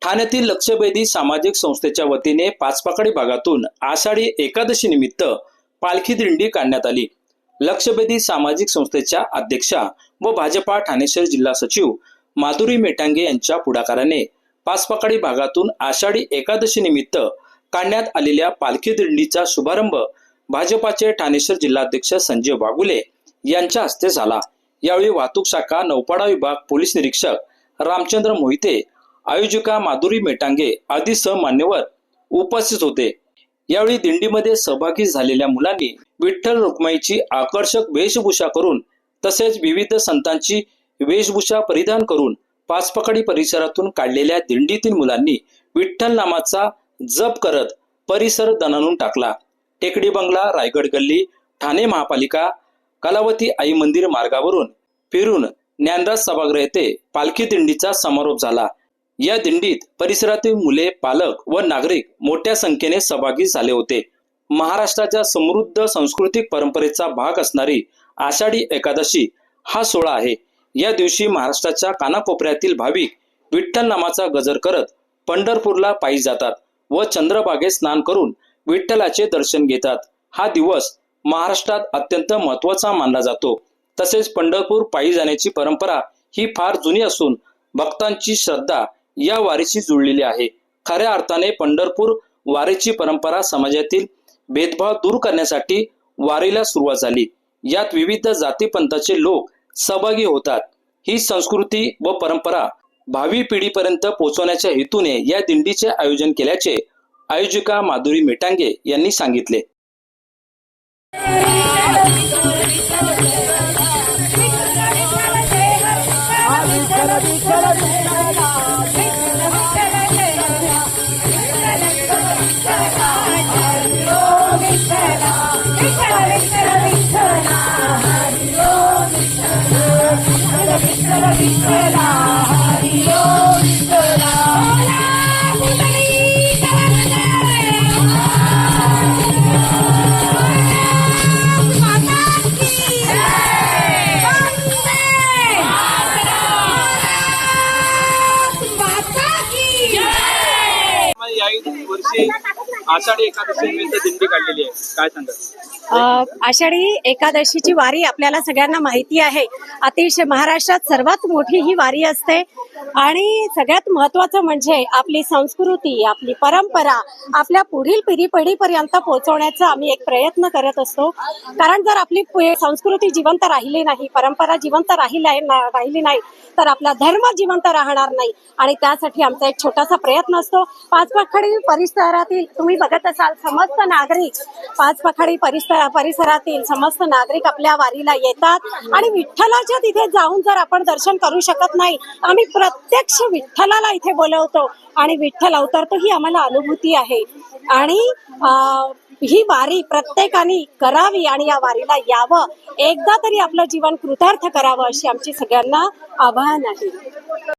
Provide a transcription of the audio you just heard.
ठाण्यातील लक्षवेधी सामाजिक संस्थेच्या वतीने पाचपाकडी भागातून आषाढी एकादशी निमित्त पालखी दिंडी काढण्यात आली। लक्षवेधी सामाजिक संस्थेच्या अध्यक्षा व भाजपा ठाणे शहर जिल्हा सचिव माधुरी मेटांगे यांच्या पुढाकाराने पाचपाकडी भागातून आषाढी एकादशी निमित्त काढण्यात आलेल्या पालखी दिंडीचा शुभारंभ भाजपाचे ठाणे शहर जिल्हाध्यक्ष संजय वाघुले यांच्या हस्ते झाला। यावेळी वाहतूक शाखा नौपाडा विभाग पोलीस निरीक्षक रामचंद्र मोहिते, आयोजिका माधुरी मेटांगे आदी मान्यवर उपस्थित होते। यावेळी दिंडीमध्ये सहभागी झालेल्या मुलांनी विठ्ठल रुक्माईची आकर्षक वेशभूषा करून तसेच विविध संतांची वेशभूषा परिधान करून पाचपाकडी परिसरातून काढलेल्या दिंडीतील मुलांनी विठ्ठल नामाचा जप करत परिसर दणाणून टाकला। टेकडी बंगला, रायगड गल्ली, ठाणे महापालिका, कलावती आई मंदिर मार्गावरून फिरून ज्ञानराज सभागृह येथे पालखी दिंडीचा समारोप झाला। या दिंडीत परिसरातील मुले, पालक व नागरिक मोठ्या संख्येने सहभागी झाले होते। महाराष्ट्राच्या समृद्ध सांस्कृतिक परंपरेचा भाग असणारी आषाढी एकादशी हा सोहळा आहे। या दिवशी महाराष्ट्राच्या कानाकोपऱ्यातील भाविक विठ्ठल नामाचा गजर करत पंढरपूरला पायी जातात व चंद्रभागेत स्नान करून विठ्ठलाचे दर्शन घेतात। हा दिवस महाराष्ट्रात अत्यंत महत्त्वाचा मानला जातो। तसेच पंढरपूर पायी जाण्याची परंपरा ही फार जुनी असून भक्तांची श्रद्धा या वारीशी जुळलेली आहे। खऱ्या अर्थाने पंढरपूर वारीची परंपरा समाजातील भेदभाव दूर करण्यासाठी वारीला सुरुवात झाली। यात विविध जातीपंथाचे लोक सहभागी होतात। ही संस्कृती व परंपरा भावी पिढीपर्यंत पोहोचवण्याच्या हेतूने या दिंडीचे आयोजन केल्याचे आयोजिका माधुरी मेटांगे यांनी सांगितले। आषाढी एकादशी निमित्त दिंडी काढलेली आहे, काय सांगा? आषाढी एकादशीची वारी आपल्याला सगळ्यांना माहिती आहे। अतिशय महाराष्ट्रात सर्वात मोठी ही वारी असते आणि सगळ्यात महत्त्वाचं म्हणजे आपली संस्कृती, आपली परंपरा आपल्या पुढील पिढीपर्यंत पोहोचवण्याचा आम्ही एक प्रयत्न करत असतो। कारण जर आपली संस्कृती जिवंत राहिली नाही, परंपरा जिवंत राहिली नाही तर आपला धर्म जिवंत राहणार नाही आणि त्यासाठी आमचा एक छोटासा प्रयत्न असतो। पाचपाकडी परिसरातील तुम्ही बघत असाल समस्त नागरिक, पाचपाकडी परिसरातील समस्त नागरिक आपल्या वारीला येतात आणि विठ्ठलाच्या तिथे जाऊन जर आपण दर्शन करू शकत नाही, आम्ही प्रत्यक्ष विठ्ठलाला इथे बोलवतो आणि विठ्ठल अवतरतो ही आम्हाला अनुभूती आहे। आणि ही वारी प्रत्येकाने करावी आणि या वारीला यावं, एकदा तरी आपलं जीवन कृतार्थ करावं अशी आमची सगळ्यांना आवाहन आहे।